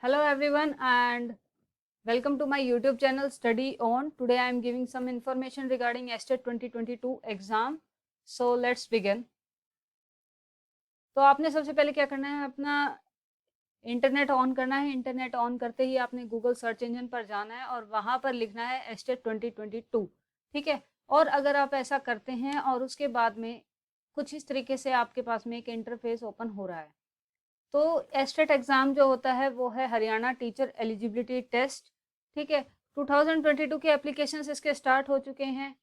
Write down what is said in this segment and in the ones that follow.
Hello everyone and welcome to my YouTube channel Study On. Today I am giving some information regarding STAT 2022 exam. So let's begin. तो आपने सबसे पहले क्या करना है, अपना इंटरनेट ऑन करना है। इंटरनेट ऑन करते ही आपने गूगल सर्च इंजन पर जाना है और वहाँ पर लिखना है STAT 2022, ठीक है। और अगर आप ऐसा करते हैं और उसके बाद में कुछ इस तरीके से आपके पास में एक इंटरफेस ओपन हो रहा है, तो एस्टेट एग्ज़ाम जो होता है वो है हरियाणा टीचर एलिजिबिलिटी टेस्ट, ठीक है। 2022 के एप्लीकेशंस इसके स्टार्ट हो चुके हैं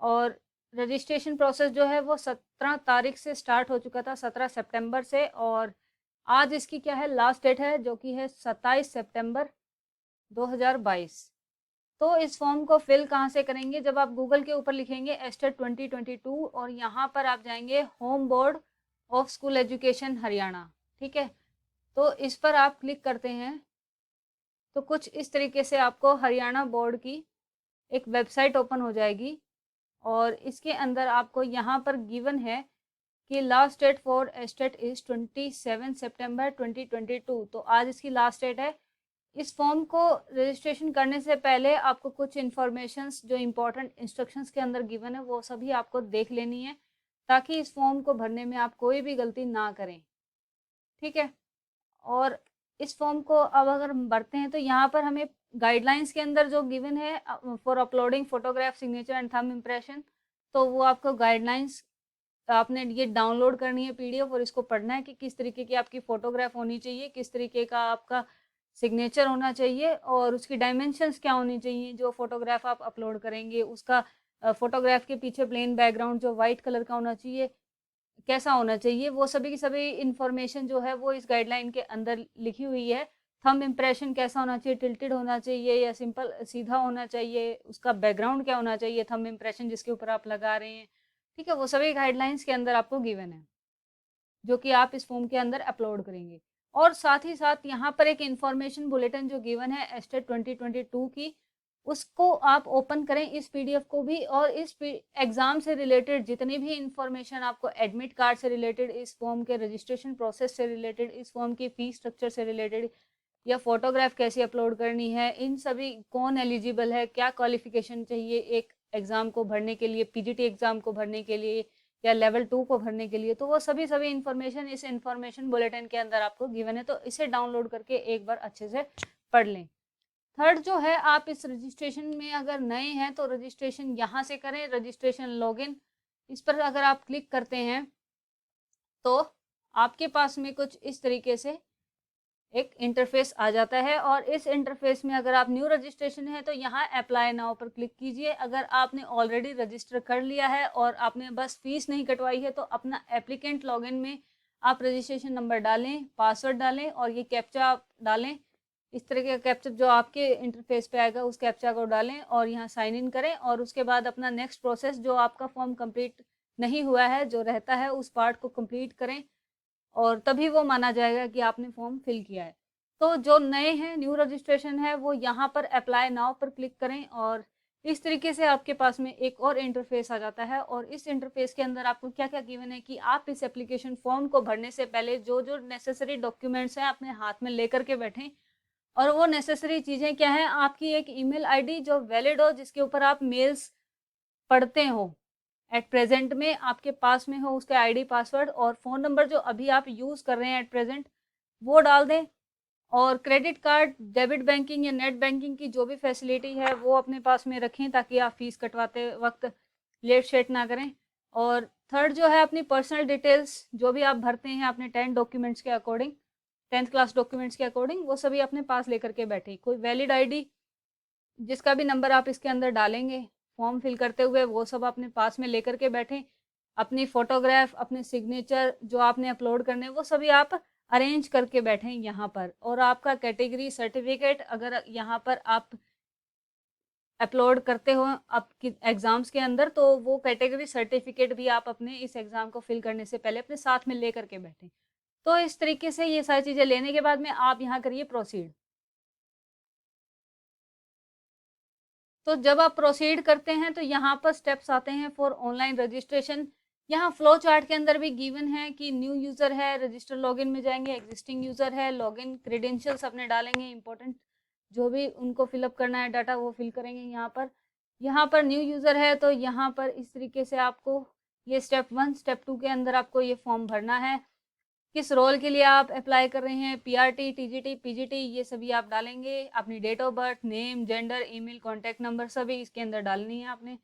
और रजिस्ट्रेशन प्रोसेस जो है वो 17 तारीख से स्टार्ट हो चुका था, 17 सितंबर से। और आज इसकी क्या है, लास्ट डेट है, जो कि है 27 सितंबर 2022। तो इस फॉर्म को फिल कहाँ से करेंगे? जब आप गूगल के ऊपर लिखेंगे एस्टेट 2022 और यहाँ पर आप जाएंगे home board of school education Haryana, ठीक है। तो इस पर आप क्लिक करते हैं तो कुछ इस तरीके से आपको हरियाणा बोर्ड की एक वेबसाइट ओपन हो जाएगी और इसके अंदर आपको यहाँ पर गिवन है कि last date for STET is 27 सितंबर 2022। तो आज इसकी लास्ट डेट है। इस फॉर्म को रजिस्ट्रेशन करने से पहले आपको कुछ इन्फॉर्मेशंस जो इम्पोर्टेंट इंस्ट्रक्शंस के अंदर गिवन है वो सभी आपको देख लेनी है, ताकि इस फॉर्म को भरने में आप कोई भी गलती ना करें, ठीक है। और इस फॉर्म को अब अगर हम भरते हैं तो यहाँ पर हमें गाइडलाइंस के अंदर जो गिवन है for uploading photograph signature and thumb impression, तो वो आपको गाइडलाइंस आपने ये डाउनलोड करनी है पीडीएफ और इसको पढ़ना है कि किस तरीके की आपकी फोटोग्राफ होनी चाहिए, किस तरीके का आपका सिग्नेचर होना चाहिए और उसकी डायमेंशंस क्या होनी चाहिए। जो फोटोग्राफ आप अपलोड करेंगे उसका फोटोग्राफ के पीछे प्लेन बैकग्राउंड जो वाइट कलर का होना चाहिए, कैसा होना चाहिए, वो सभी की सभी इन्फॉर्मेशन जो है वो इस गाइडलाइन के अंदर लिखी हुई है। थंब इम्प्रेशन कैसा होना चाहिए, टिल्टेड होना चाहिए या सिंपल सीधा होना चाहिए, उसका बैकग्राउंड क्या होना चाहिए थंब इम्प्रेशन जिसके ऊपर आप लगा रहे हैं, ठीक है। वो सभी गाइडलाइंस के अंदर आपको गिवन है जो कि आप इस फॉर्म के अंदर अपलोड करेंगे। और साथ ही साथ यहाँ पर एक इन्फॉर्मेशन बुलेटिन जो गिवन है एस्टेट 2022 की, उसको आप ओपन करें इस पीडीएफ को भी, और इस एग्जाम से रिलेटेड जितनी भी इंफॉर्मेशन आपको एडमिट कार्ड से रिलेटेड, इस फॉर्म के रजिस्ट्रेशन प्रोसेस से रिलेटेड, इस फॉर्म की फीस स्ट्रक्चर से रिलेटेड या फोटोग्राफ कैसे अपलोड करनी है, इन सभी कौन एलिजिबल है, क्या क्वालिफिकेशन चाहिए एक एग्जाम को भरने के लिए, पीजीटी एग्जाम को भरने के लिए या लेवल 2 को भरने के लिए, तो वो सभी इन्फॉर्मेशन इस इन्फॉर्मेशन बुलेटिन के अंदर आपको गिवन है। तो इसे डाउनलोड करके एक बार अच्छे से पढ़ लें। थर्ड जो है, आप इस रजिस्ट्रेशन में अगर नए हैं तो रजिस्ट्रेशन यहाँ से करें, रजिस्ट्रेशन लॉगिन, इस पर अगर आप क्लिक करते हैं तो आपके पास में कुछ इस तरीके से एक इंटरफेस आ जाता है। और इस इंटरफेस में अगर आप न्यू रजिस्ट्रेशन है तो यहाँ अप्लाई नाउ पर क्लिक कीजिए। अगर आपने ऑलरेडी रजिस्टर कर लिया है और आपने बस फीस नहीं कटवाई है तो अपना एप्लीकेंट लॉगिन में आप रजिस्ट्रेशन नंबर डालें, पासवर्ड डालें और ये कैप्चा आप डालें। इस तरह का कैप्चा जो आपके इंटरफेस पे आएगा उस कैप्चा को डालें और यहाँ साइन इन करें। और उसके बाद अपना नेक्स्ट प्रोसेस, जो आपका फॉर्म कंप्लीट नहीं हुआ है जो रहता है, उस पार्ट को कंप्लीट करें और तभी वो माना जाएगा कि आपने फॉर्म फिल किया है। तो जो नए हैं, न्यू रजिस्ट्रेशन है, वो यहाँ पर अप्लाई नाउ पर क्लिक करें और इस तरीके से आपके पास में एक और इंटरफेस आ जाता है। और इस इंटरफेस के अंदर आपको क्या क्या गिवन है कि आप इस एप्लीकेशन फॉर्म को भरने से पहले जो जो नेसेसरी डॉक्यूमेंट्स हैं अपने हाथ में लेकर के बैठें। और वो नेसेसरी चीज़ें क्या हैं? आपकी एक ईमेल आईडी जो वैलिड हो, जिसके ऊपर आप मेल्स पढ़ते हो, एट प्रेजेंट में आपके पास में हो उसका आईडी पासवर्ड, और फ़ोन नंबर जो अभी आप यूज़ कर रहे हैं एट प्रेजेंट वो डाल दें। और क्रेडिट कार्ड, डेबिट बैंकिंग या नेट बैंकिंग की जो भी फैसिलिटी है वो अपने पास में रखें, ताकि आप फीस कटवाते वक्त लेट शेट ना करें। और थर्ड जो है, अपनी पर्सनल डिटेल्स जो भी आप भरते हैं अपने 10 डॉक्यूमेंट्स के अकॉर्डिंग, 10th क्लास डॉक्यूमेंट्स के अकॉर्डिंग, वो सभी अपने पास लेकर के बैठे। कोई वैलिड आईडी जिसका भी नंबर आप इसके अंदर डालेंगे फॉर्म फिल करते हुए, वो सब अपने पास में लेकर के बैठें। अपनी फोटोग्राफ, अपने सिग्नेचर जो आपने अपलोड करने, वो सभी आप अरेंज करके बैठें यहाँ पर। और आपका कैटेगरी सर्टिफिकेट अगर यहाँ पर आप अपलोड करते हो आपकी एग्ज़ाम्स के अंदर, तो वो कैटेगरी सर्टिफिकेट भी आप अपने इस एग्ज़ाम को फिल करने से पहले अपने साथ में ले करके बैठें। तो इस तरीके से ये सारी चीज़ें लेने के बाद में आप यहाँ करिए प्रोसीड। तो जब आप प्रोसीड करते हैं तो यहाँ पर स्टेप्स आते हैं फॉर ऑनलाइन रजिस्ट्रेशन। यहाँ फ्लो चार्ट के अंदर भी गिवन है कि न्यू यूज़र है, रजिस्टर लॉगिन में जाएंगे, एग्जिस्टिंग यूज़र है, लॉगिन क्रेडेंशियल्स अपने डालेंगे, इंपॉर्टेंट जो भी उनको फिलअप करना है डाटा वो फिल करेंगे। यहाँ पर न्यू यूज़र है तो यहाँ पर इस तरीके से आपको ये स्टेप 1 स्टेप 2 के अंदर आपको ये फॉर्म भरना है। किस रोल के लिए आप अप्लाई कर रहे हैं, पीआरटी, टीजीटी, पीजीटी, ये सभी आप डालेंगे। अपनी date of birth, name, gender, email, contact number सभी इसके अंदर डालनी है आपने।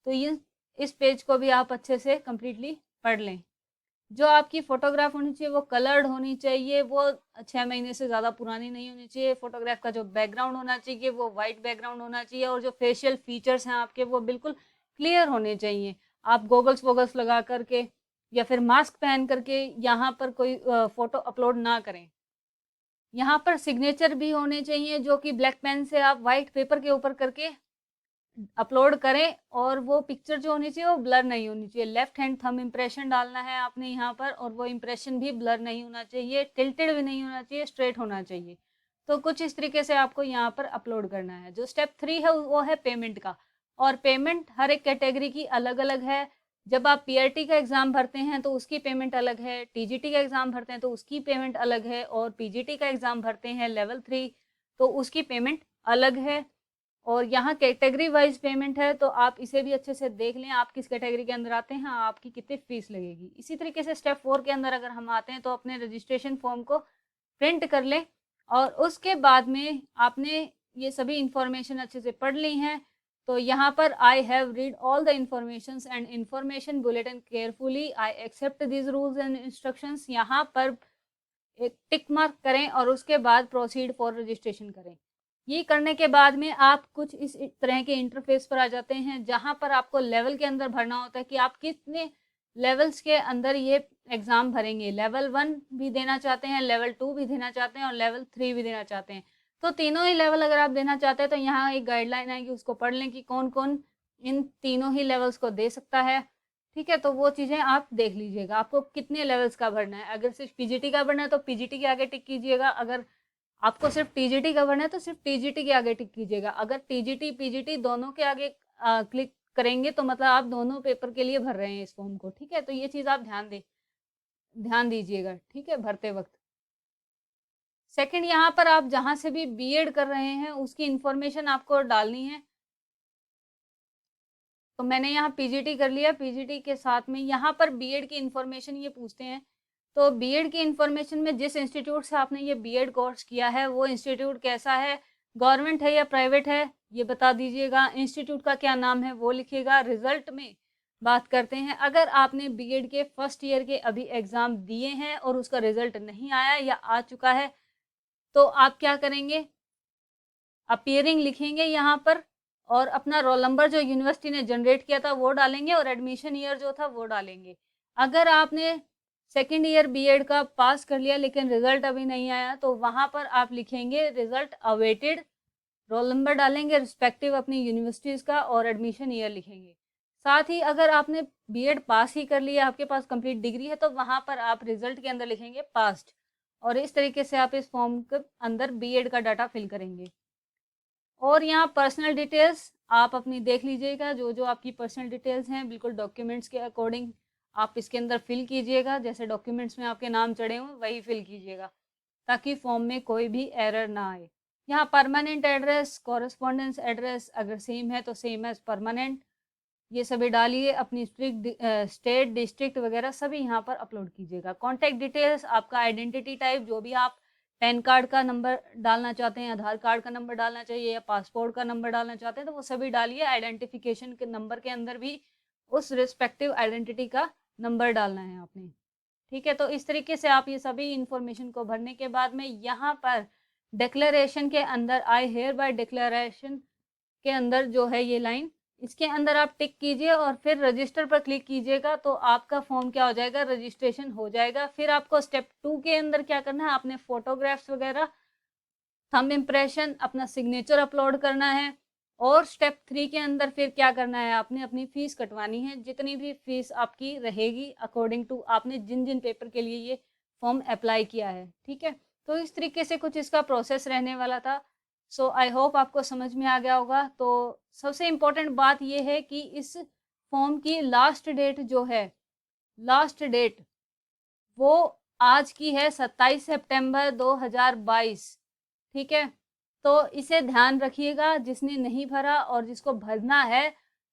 तो ये इस पेज को भी आप अच्छे से कम्प्लीटली पढ़ लें। जो आपकी फ़ोटोग्राफ होनी चाहिए वो कलर्ड होनी चाहिए, वो 6 महीने से ज़्यादा पुरानी नहीं होनी चाहिए। फ़ोटोग्राफ का जो बैकग्राउंड होना चाहिए वो वाइट बैकग्राउंड होना चाहिए, और जो फेशियल फीचर्स हैं आपके वो बिल्कुल क्लियर होने चाहिए। आप गोगल्स वोगल्स लगा करके या फिर मास्क पहन करके यहाँ पर कोई फ़ोटो अपलोड ना करें। यहाँ पर सिग्नेचर भी होने चाहिए जो कि ब्लैक पेन से आप वाइट पेपर के ऊपर करके अपलोड करें, और वो पिक्चर जो होनी चाहिए वो ब्लर नहीं होनी चाहिए। लेफ्ट हैंड थंब इम्प्रेशन डालना है आपने यहाँ पर, और वो इम्प्रेशन भी ब्लर नहीं होना चाहिए, टिल्टेड भी नहीं होना चाहिए, स्ट्रेट होना चाहिए। तो कुछ इस तरीके से आपको यहाँ पर अपलोड करना है। जो स्टेप 3 है वो है पेमेंट का, और पेमेंट हर एक कैटेगरी की अलग अलग है। जब आप पीआरटी का एग्ज़ाम भरते हैं तो उसकी पेमेंट अलग है, टीजीटी का एग्ज़ाम भरते हैं तो उसकी पेमेंट अलग है, और पीजीटी का एग्ज़ाम भरते हैं लेवल 3 तो उसकी पेमेंट अलग है। और यहाँ कैटेगरी वाइज पेमेंट है, तो आप इसे भी अच्छे से देख लें, आप किस कैटेगरी के अंदर आते हैं, आपकी कितनी फीस लगेगी। इसी तरीके से स्टेप 4 के अंदर अगर हम आते हैं तो अपने रजिस्ट्रेशन फॉर्म को प्रिंट कर लें, और उसके बाद में आपने ये सभी इंफॉर्मेशन अच्छे से पढ़ ली हैं। तो यहाँ पर I have read all the informations and information bulletin carefully, I accept these rules and instructions, यहाँ पर एक टिक मार्क करें और उसके बाद प्रोसीड फॉर रजिस्ट्रेशन करें। ये करने के बाद में आप कुछ इस तरह के इंटरफेस पर आ जाते हैं, जहां पर आपको लेवल के अंदर भरना होता है कि आप कितने लेवल्स के अंदर ये एग्ज़ाम भरेंगे। लेवल 1 भी देना चाहते हैं, लेवल 2 भी देना चाहते हैं, और लेवल 3 भी देना चाहते हैं। तो तीनों ही लेवल अगर आप देना चाहते हैं तो यहाँ एक गाइडलाइन है कि उसको पढ़ लें कि कौन कौन इन तीनों ही लेवल्स को दे सकता है। ठीक है, तो वो चीज़ें आप देख लीजिएगा, आपको कितने लेवल्स का भरना है। अगर सिर्फ पीजीटी का भरना है तो पीजीटी के आगे टिक कीजिएगा, अगर आपको सिर्फ टीजीटी का भरना है तो सिर्फ टीजीटी के आगे टिक कीजिएगा। अगर टीजीटी पीजीटी दोनों के आगे क्लिक करेंगे तो मतलब आप दोनों पेपर के लिए भर रहे हैं इस फॉर्म को। ठीक है, तो ये चीज़ आप ध्यान दीजिएगा, ठीक है, भरते वक्त। सेकंड, यहाँ पर आप जहाँ से भी बीएड कर रहे हैं उसकी इंफॉर्मेशन आपको डालनी है। तो मैंने यहाँ पीजीटी कर लिया, पीजीटी के साथ में यहाँ पर बीएड की इंफॉर्मेशन ये पूछते हैं। तो बीएड की इंफॉर्मेशन में जिस इंस्टीट्यूट से आपने ये बीएड कोर्स किया है वो इंस्टीट्यूट कैसा है, गवर्नमेंट है या प्राइवेट है, ये बता दीजिएगा। इंस्टीट्यूट का क्या नाम है वो लिखिएगा। रिजल्ट में बात करते हैं, अगर आपने बीएड के फर्स्ट ईयर के अभी एग्ज़ाम दिए हैं और उसका रिजल्ट नहीं आया या आ चुका है तो आप क्या करेंगे, अपीयरिंग लिखेंगे यहाँ पर, और अपना रोल नंबर जो यूनिवर्सिटी ने जनरेट किया था वो डालेंगे, और एडमिशन ईयर जो था वो डालेंगे। अगर आपने सेकेंड ईयर बीएड का पास कर लिया लेकिन रिजल्ट अभी नहीं आया तो वहाँ पर आप लिखेंगे रिजल्ट अवेटेड, रोल नंबर डालेंगे रिस्पेक्टिव अपनी यूनिवर्सिटीज़ का, और एडमिशन ईयर लिखेंगे। साथ ही अगर आपने बीएड पास ही कर लिया, आपके पास कंप्लीट डिग्री है, तो वहाँ पर आप रिजल्ट के अंदर लिखेंगे पास्ड, और इस तरीके से आप इस फॉर्म के अंदर बीएड का डाटा फिल करेंगे। और यहाँ पर्सनल डिटेल्स आप अपनी देख लीजिएगा, जो जो आपकी पर्सनल डिटेल्स हैं बिल्कुल डॉक्यूमेंट्स के अकॉर्डिंग आप इसके अंदर फिल कीजिएगा, जैसे डॉक्यूमेंट्स में आपके नाम चढ़े हुए वही फिल कीजिएगा, ताकि फॉर्म में कोई भी एरर ना आए। यहाँ परमानेंट एड्रेस, कॉरेस्पॉन्डेंस एड्रेस अगर सेम है तो सेम एज परमानेंट, ये सभी डालिए। अपनी स्टेट, डिस्ट्रिक्ट वगैरह सभी यहाँ पर अपलोड कीजिएगा। कॉन्टैक्ट डिटेल्स, आपका आइडेंटिटी टाइप, जो भी आप पैन कार्ड का नंबर डालना चाहते हैं, आधार कार्ड का नंबर डालना चाहिए या पासपोर्ट का नंबर डालना चाहते हैं तो वो सभी डालिए। आइडेंटिफिकेशन के नंबर के अंदर भी उस रिस्पेक्टिव आइडेंटिटी का नंबर डालना है आपने। ठीक है, तो इस तरीके से आप ये सभी इंफॉर्मेशन को भरने के बाद में यहाँ पर डिक्लेरेशन के अंदर आई हेयर बाय डिक्लेरेशन के अंदर जो है ये लाइन, इसके अंदर आप टिक कीजिए और फिर रजिस्टर पर क्लिक कीजिएगा, तो आपका फॉर्म क्या हो जाएगा, रजिस्ट्रेशन हो जाएगा। फिर आपको स्टेप 2 के अंदर क्या करना है, आपने फोटोग्राफ्स वगैरह, थंब इम्प्रेशन, अपना सिग्नेचर अपलोड करना है। और स्टेप 3 के अंदर फिर क्या करना है, आपने अपनी फीस कटवानी है, जितनी भी फीस आपकी रहेगी अकॉर्डिंग टू आपने जिन जिन पेपर के लिए ये फॉर्म अप्लाई किया है। ठीक है, तो इस तरीके से कुछ इसका प्रोसेस रहने वाला था। सो आई होप आपको समझ में आ गया होगा। तो सबसे इम्पोर्टेंट बात ये है कि इस फॉर्म की लास्ट डेट जो है लास्ट डेट वो आज की है 27 सितंबर 2022। ठीक है, तो इसे ध्यान रखिएगा, जिसने नहीं भरा और जिसको भरना है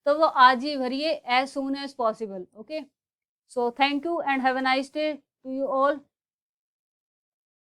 तो वो आज ही भरिए, as soon as possible. Okay, so thank you and have a nice day to you all.